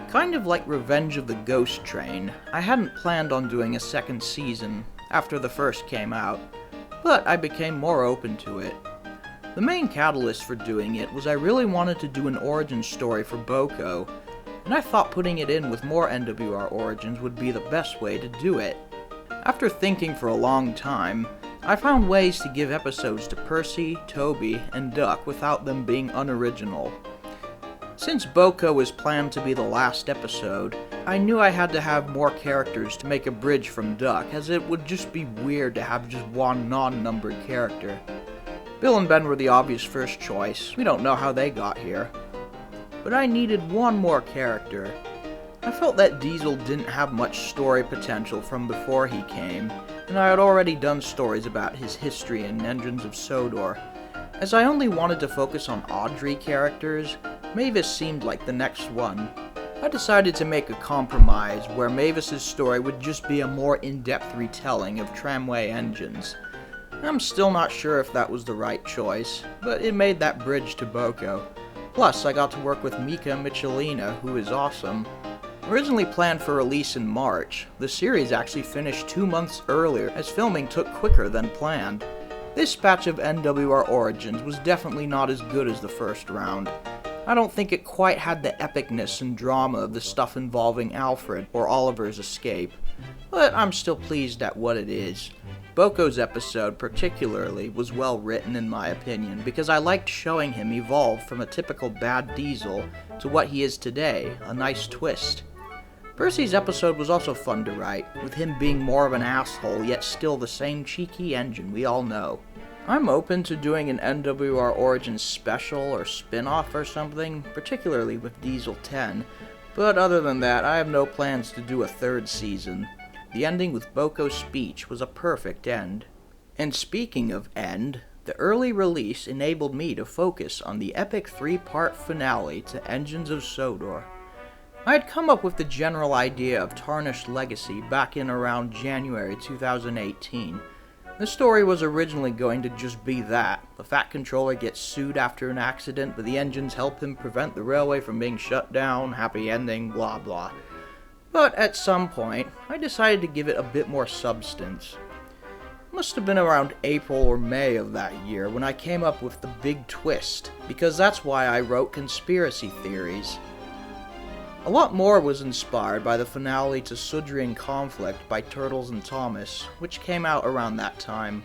Kind of like Revenge of the Ghost Train, I hadn't planned on doing a second season after the first came out, but I became more open to it. The main catalyst for doing it was I really wanted to do an origin story for Boko, and I thought putting it in with more NWR origins would be the best way to do it. After thinking for a long time, I found ways to give episodes to Percy, Toby, and Duck without them being unoriginal. Since Boko is planned to be the last episode, I knew I had to have more characters to make a bridge from Duck, as it would just be weird to have just one non-numbered character. Bill and Ben were the obvious first choice. We don't know how they got here. But I needed one more character. I felt that Diesel didn't have much story potential from before he came, and I had already done stories about his history in Engines of Sodor. As I only wanted to focus on Audrey characters, Mavis seemed like the next one. I decided to make a compromise where Mavis's story would just be a more in-depth retelling of tramway engines. I'm still not sure if that was the right choice, but it made that bridge to Boko. Plus, I got to work with Mika Michelina, who is awesome. Originally planned for release in March, the series actually finished 2 months earlier as filming took quicker than planned. This batch of NWR Origins was definitely not as good as the first round. I don't think it quite had the epicness and drama of the stuff involving Alfred or Oliver's escape, but I'm still pleased at what it is. Boko's episode particularly was well written in my opinion, because I liked showing him evolve from a typical bad Diesel to what he is today, a nice twist. Percy's episode was also fun to write, with him being more of an asshole yet still the same cheeky engine we all know. I'm open to doing an NWR Origins special or spin-off or something, particularly with Diesel 10, but other than that, I have no plans to do a third season. The ending with Boko's speech was a perfect end. And speaking of end, the early release enabled me to focus on the epic 3-part finale to Engines of Sodor. I had come up with the general idea of Tarnished Legacy back in around January 2018. The story was originally going to just be that. The Fat Controller gets sued after an accident, but the engines help him prevent the railway from being shut down, happy ending, blah blah. But at some point, I decided to give it a bit more substance. It must have been around April or May of that year when I came up with the big twist, because that's why I wrote Conspiracy Theories. A lot more was inspired by the finale to Sudrian Conflict by Turtles and Thomas, which came out around that time.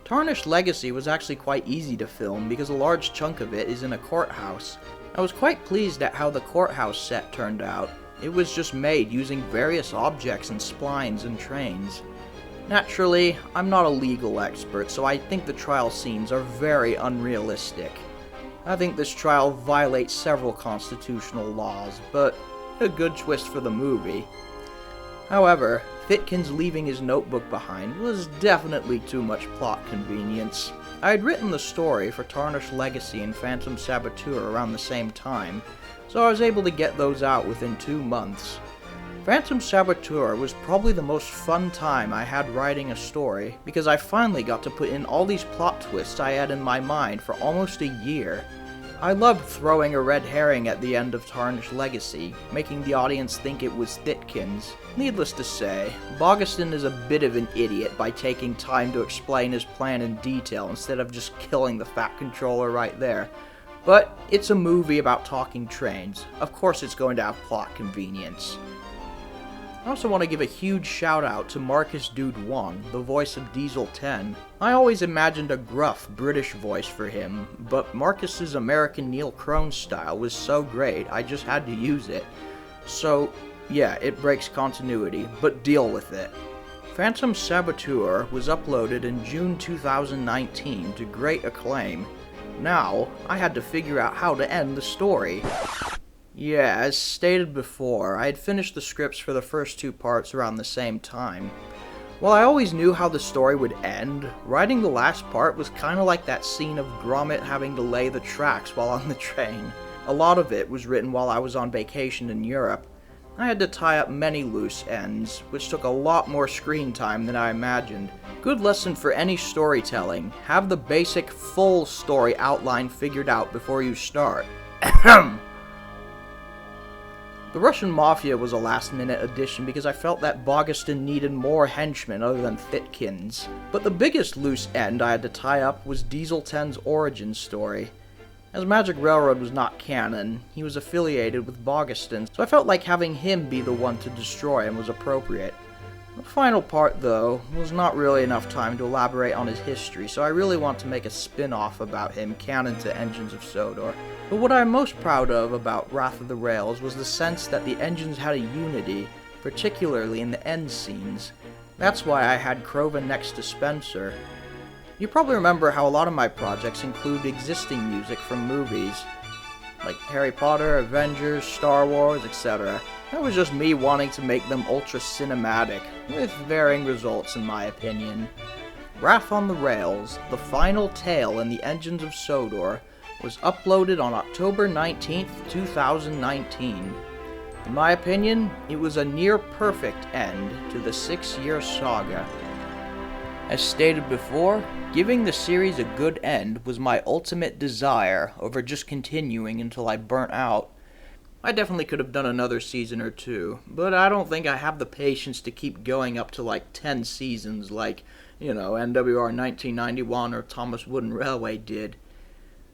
Tarnished Legacy was actually quite easy to film because a large chunk of it is in a courthouse. I was quite pleased at how the courthouse set turned out. It was just made using various objects and splines and trains. Naturally, I'm not a legal expert, so I think the trial scenes are very unrealistic. I think this trial violates several constitutional laws, but a good twist for the movie. However, Fitkin's leaving his notebook behind was definitely too much plot convenience. I had written the story for Tarnished Legacy and Phantom Saboteur around the same time, so I was able to get those out within 2 months. Phantom Saboteur was probably the most fun time I had writing a story, because I finally got to put in all these plot twists I had in my mind for almost a year. I loved throwing a red herring at the end of Tarnished Legacy, making the audience think it was Thitkins. Needless to say, Bogaston is a bit of an idiot by taking time to explain his plan in detail instead of just killing the Fat Controller right there. But it's a movie about talking trains. Of course it's going to have plot convenience. I also want to give a huge shout out to Marcus Dude 1, the voice of Diesel 10. I always imagined a gruff British voice for him, but Marcus's American Neil Crone style was so great I just had to use it. So yeah, it breaks continuity, but deal with it. Phantom Saboteur was uploaded in June 2019 to great acclaim. Now, I had to figure out how to end the story. Yeah, as stated before, I had finished the scripts for the first 2 parts around the same time. While I always knew how the story would end, writing the last part was kinda like that scene of Gromit having to lay the tracks while on the train. A lot of it was written while I was on vacation in Europe. I had to tie up many loose ends, which took a lot more screen time than I imagined. Good lesson for any storytelling: have the basic, full story outline figured out before you start. The Russian Mafia was a last-minute addition because I felt that Bogiston needed more henchmen other than Thitkins. But the biggest loose end I had to tie up was Diesel 10's origin story. As Magic Railroad was not canon, he was affiliated with Bogiston, so I felt like having him be the one to destroy him was appropriate. The final part, though, was not really enough time to elaborate on his history, so I really want to make a spin-off about him canon to Engines of Sodor. But what I'm most proud of about Wrath of the Rails was the sense that the engines had a unity, particularly in the end scenes. That's why I had Croven next to Spencer. You probably remember how a lot of my projects include existing music from movies, like Harry Potter, Avengers, Star Wars, etc. That was just me wanting to make them ultra cinematic, with varying results in my opinion. Wrath on the Rails, the final tale in the Engines of Sodor, was uploaded on October 19th, 2019. In my opinion, it was a near-perfect end to the 6-year saga. As stated before, giving the series a good end was my ultimate desire over just continuing until I burnt out. I definitely could have done another season or two, but I don't think I have the patience to keep going up to like 10 seasons like, NWR 1991 or Thomas Wooden Railway did.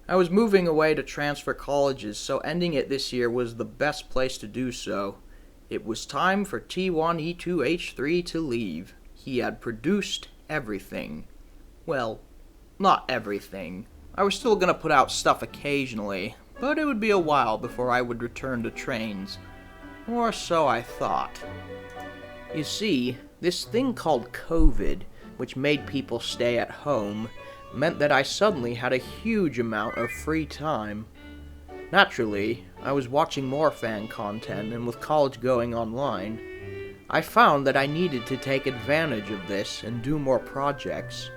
I was moving away to transfer colleges, so ending it this year was the best place to do so. It was time for T1E2H3 to leave. He had produced everything. Well, not everything. I was still gonna put out stuff occasionally, but it would be a while before I would return to trains. Or so I thought. You see, this thing called COVID, which made people stay at home, meant that I suddenly had a huge amount of free time. Naturally, I was watching more fan content, and with college going online, I found that I needed to take advantage of this and do more projects.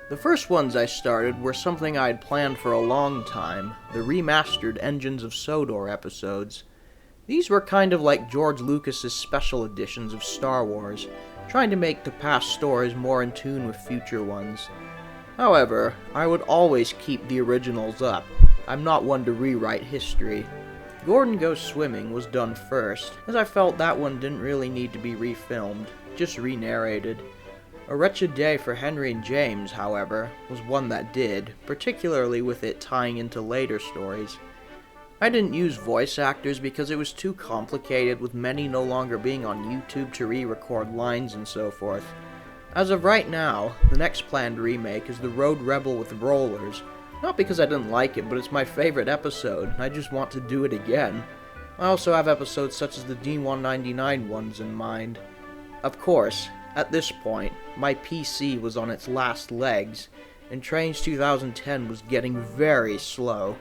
The first ones I started were something I had planned for a long time, the remastered Engines of Sodor episodes. These were kind of like George Lucas's special editions of Star Wars, trying to make the past stories more in tune with future ones. However, I would always keep the originals up. I'm not one to rewrite history. Gordon Goes Swimming was done first, as I felt that one didn't really need to be refilmed, just re-narrated. A Wretched Day for Henry and James, however, was one that did, particularly with it tying into later stories. I didn't use voice actors because it was too complicated, with many no longer being on YouTube to re-record lines and so forth. As of right now, the next planned remake is The Road Rebel with Rollers. Not because I didn't like it, but it's my favorite episode, and I just want to do it again. I also have episodes such as the D199 ones in mind. Of course, at this point, my PC was on its last legs, and Trains 2010 was getting very slow.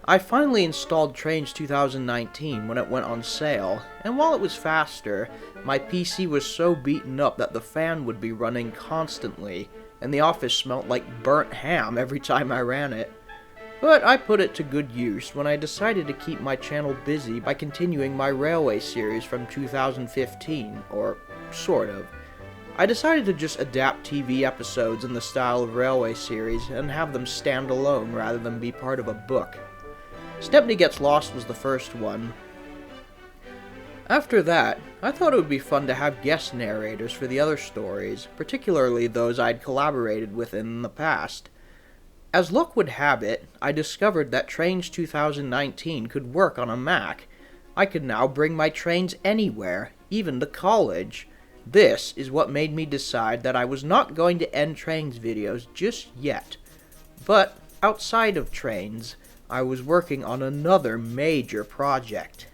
I finally installed Trains 2019 when it went on sale, and while it was faster, my PC was so beaten up that the fan would be running constantly, and the office smelt like burnt ham every time I ran it. But I put it to good use when I decided to keep my channel busy by continuing my Railway series from 2015, or sort of. I decided to just adapt TV episodes in the style of Railway series and have them stand alone rather than be part of a book. Stepney Gets Lost was the first one. After that, I thought it would be fun to have guest narrators for the other stories, particularly those I'd collaborated with in the past. As luck would have it, I discovered that Trains 2019 could work on a Mac. I could now bring my trains anywhere, even to college. This is what made me decide that I was not going to end Trains videos just yet. But outside of Trains, I was working on another major project.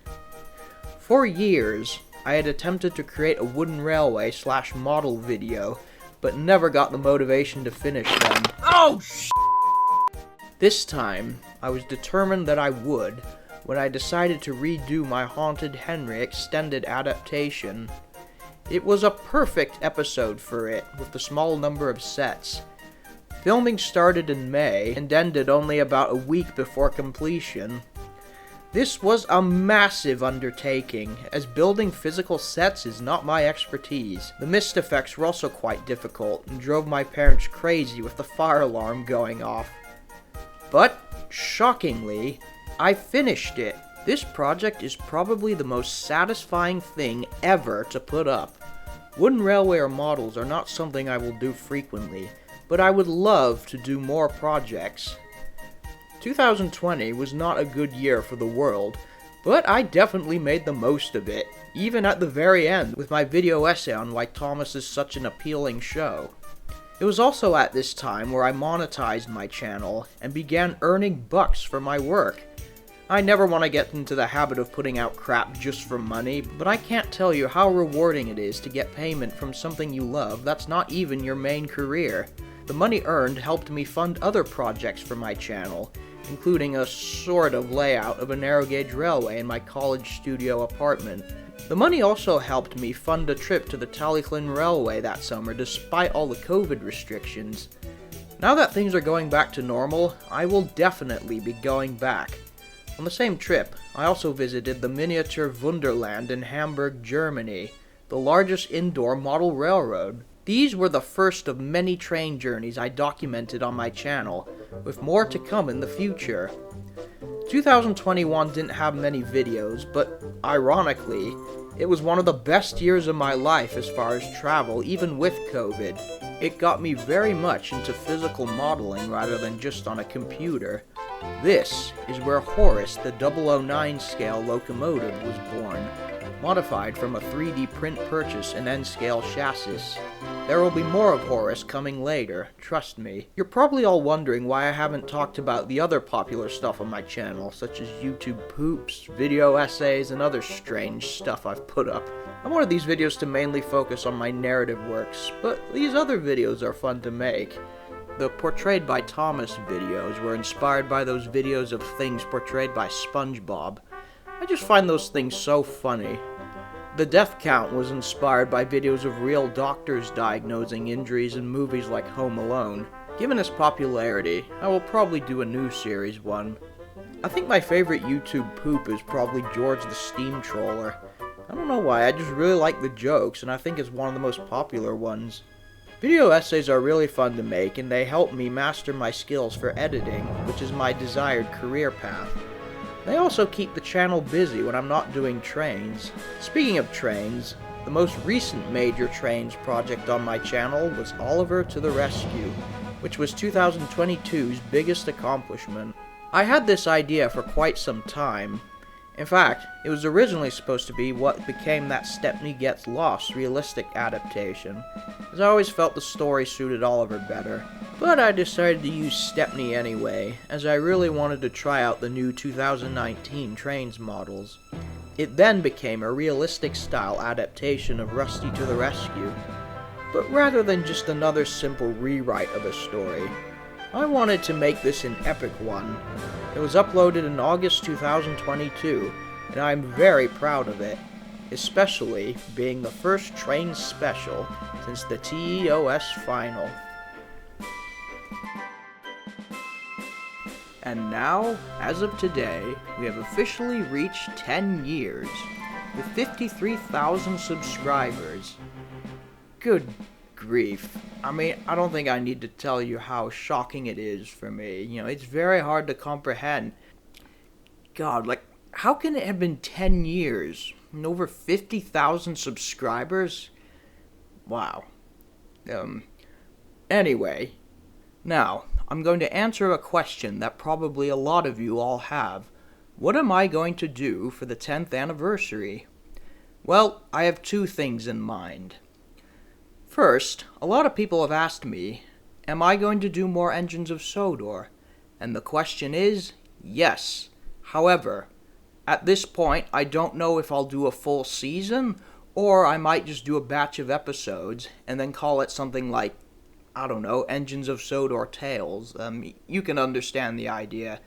For years, I had attempted to create a wooden railway / model video, but never got the motivation to finish them. Oh, This time, I was determined that I would, when I decided to redo my Haunted Henry extended adaptation. It was a perfect episode for it, with the small number of sets. Filming started in May and ended only about a week before completion. This was a massive undertaking, as building physical sets is not my expertise. The mist effects were also quite difficult and drove my parents crazy with the fire alarm going off. But, shockingly, I finished it. This project is probably the most satisfying thing ever to put up. Wooden railway models are not something I will do frequently, but I would love to do more projects. 2020 was not a good year for the world, but I definitely made the most of it, even at the very end with my video essay on why Thomas is such an appealing show. It was also at this time where I monetized my channel and began earning bucks for my work. I never want to get into the habit of putting out crap just for money, but I can't tell you how rewarding it is to get payment from something you love that's not even your main career. The money earned helped me fund other projects for my channel, including a sort of layout of a narrow gauge railway in my college studio apartment. The money also helped me fund a trip to the Tallyclin Railway that summer despite all the COVID restrictions. Now that things are going back to normal, I will definitely be going back. On the same trip, I also visited the Miniature Wunderland in Hamburg, Germany, the largest indoor model railroad. These were the first of many train journeys I documented on my channel, with more to come in the future. 2021 didn't have many videos, but ironically, it was one of the best years of my life as far as travel, even with COVID. It got me very much into physical modeling rather than just on a computer. This is where Horace, the 009 scale locomotive, was born, modified from a 3D print purchase and N-scale chassis. There will be more of Horace coming later, trust me. You're probably all wondering why I haven't talked about the other popular stuff on my channel, such as YouTube poops, video essays, and other strange stuff I've put up. I wanted these videos to mainly focus on my narrative works, but these other videos are fun to make. The Portrayed by Thomas videos were inspired by those videos of things portrayed by SpongeBob. I just find those things so funny. The death count was inspired by videos of real doctors diagnosing injuries in movies like Home Alone. Given its popularity, I will probably do a new series one. I think my favorite YouTube poop is probably George the Steam Troller. I don't know why, I just really like the jokes, and I think it's one of the most popular ones. Video essays are really fun to make, and they help me master my skills for editing, which is my desired career path. They also keep the channel busy when I'm not doing trains. Speaking of trains, the most recent major trains project on my channel was Oliver to the Rescue, which was 2022's biggest accomplishment. I had this idea for quite some time. In fact, it was originally supposed to be what became that Stepney Gets Lost realistic adaptation, as I always felt the story suited Oliver better. But I decided to use Stepney anyway, as I really wanted to try out the new 2019 trains models. It then became a realistic style adaptation of Rusty to the Rescue, but rather than just another simple rewrite of a story, I wanted to make this an epic one. It was uploaded in August 2022, and I'm very proud of it, especially being the first train special since the TEOS final. And now, as of today, we have officially reached 10 years, with 53,000 subscribers. Good grief. I mean, I don't think I need to tell you how shocking it is for me. It's very hard to comprehend. God, how can it have been 10 years and over 50,000 subscribers? Wow. Anyway, now, I'm going to answer a question that probably a lot of you all have. What am I going to do for the 10th anniversary? Well, I have two things in mind. First, a lot of people have asked me, am I going to do more Engines of Sodor? And the question is, yes. However, at this point, I don't know if I'll do a full season, or I might just do a batch of episodes, and then call it something like, I don't know, Engines of Sodor Tales. You can understand the idea.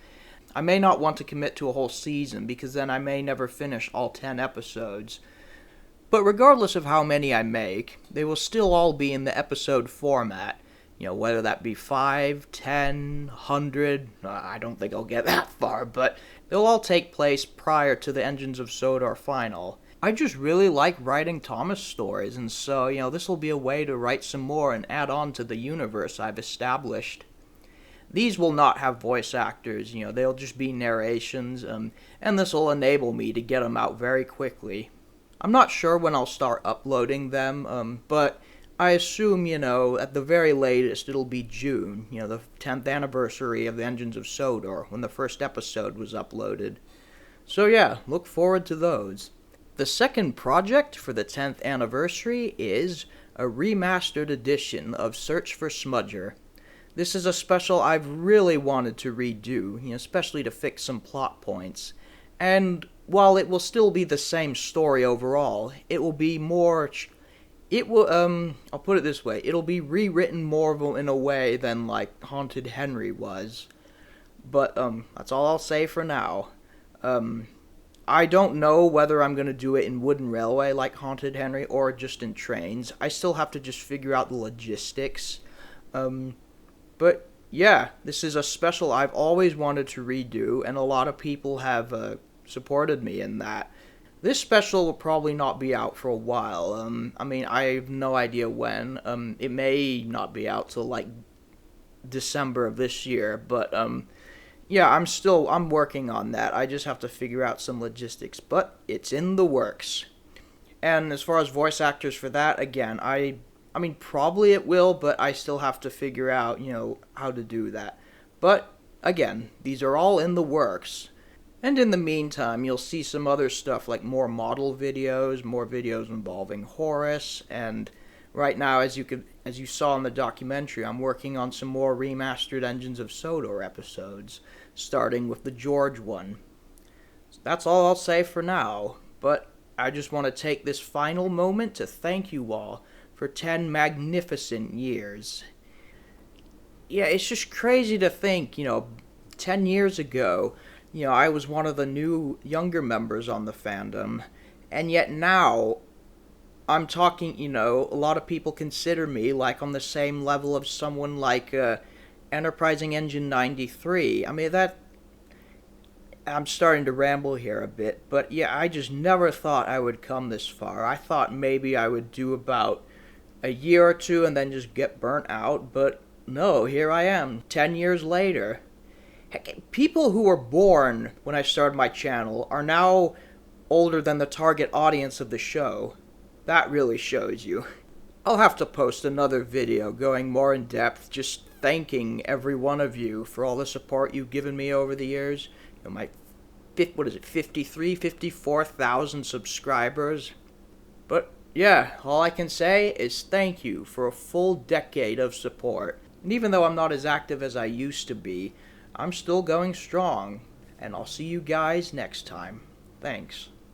I may not want to commit to a whole season, because then I may never finish all 10 episodes. But regardless of how many I make, they will still all be in the episode format. Whether that be 5, 10, 100, I don't think I'll get that far, but they'll all take place prior to the Engines of Sodor final. I just really like writing Thomas stories, and so, this will be a way to write some more and add on to the universe I've established. These will not have voice actors, they'll just be narrations, and this will enable me to get them out very quickly. I'm not sure when I'll start uploading them, but I assume, at the very latest it'll be June, the 10th anniversary of the Engines of Sodor, when the first episode was uploaded. So yeah, look forward to those. The second project for the 10th anniversary is a remastered edition of Search for Smudger. This is a special I've really wanted to redo, especially to fix some plot points. And while it will still be the same story overall, it will be more... I'll put it this way, it'll be rewritten more in a way than, like, Haunted Henry was. But, that's all I'll say for now. I don't know whether I'm going to do it in Wooden Railway like Haunted Henry or just in trains. I still have to just figure out the logistics. But yeah, this is a special I've always wanted to redo, and a lot of people have supported me in that. This special will probably not be out for a while. I have no idea when. It may not be out till like December of this year, but yeah, I'm working on that. I just have to figure out some logistics, but it's in the works. And as far as voice actors for that, again, probably it will, but I still have to figure out, how to do that. But again, these are all in the works. And in the meantime, you'll see some other stuff like more model videos, more videos involving Horus, and right now, as you saw in the documentary, I'm working on some more remastered Engines of Sodor episodes, starting with the George one. So that's all I'll say for now, but I just want to take this final moment to thank you all for 10 magnificent years. Yeah, it's just crazy to think, 10 years ago, I was one of the younger members on the fandom, and yet now, I'm talking, a lot of people consider me, like, on the same level of someone like, Enterprising Engine 93. I'm starting to ramble here a bit, but yeah, I just never thought I would come this far. I thought maybe I would do about a year or two and then just get burnt out, but no, here I am, 10 years later. Heck, people who were born when I started my channel are now older than the target audience of the show. That really shows you. I'll have to post another video going more in depth, just thanking every one of you for all the support you've given me over the years. My 54,000 subscribers. But yeah, all I can say is thank you for a full decade of support. And even though I'm not as active as I used to be, I'm still going strong, and I'll see you guys next time. Thanks.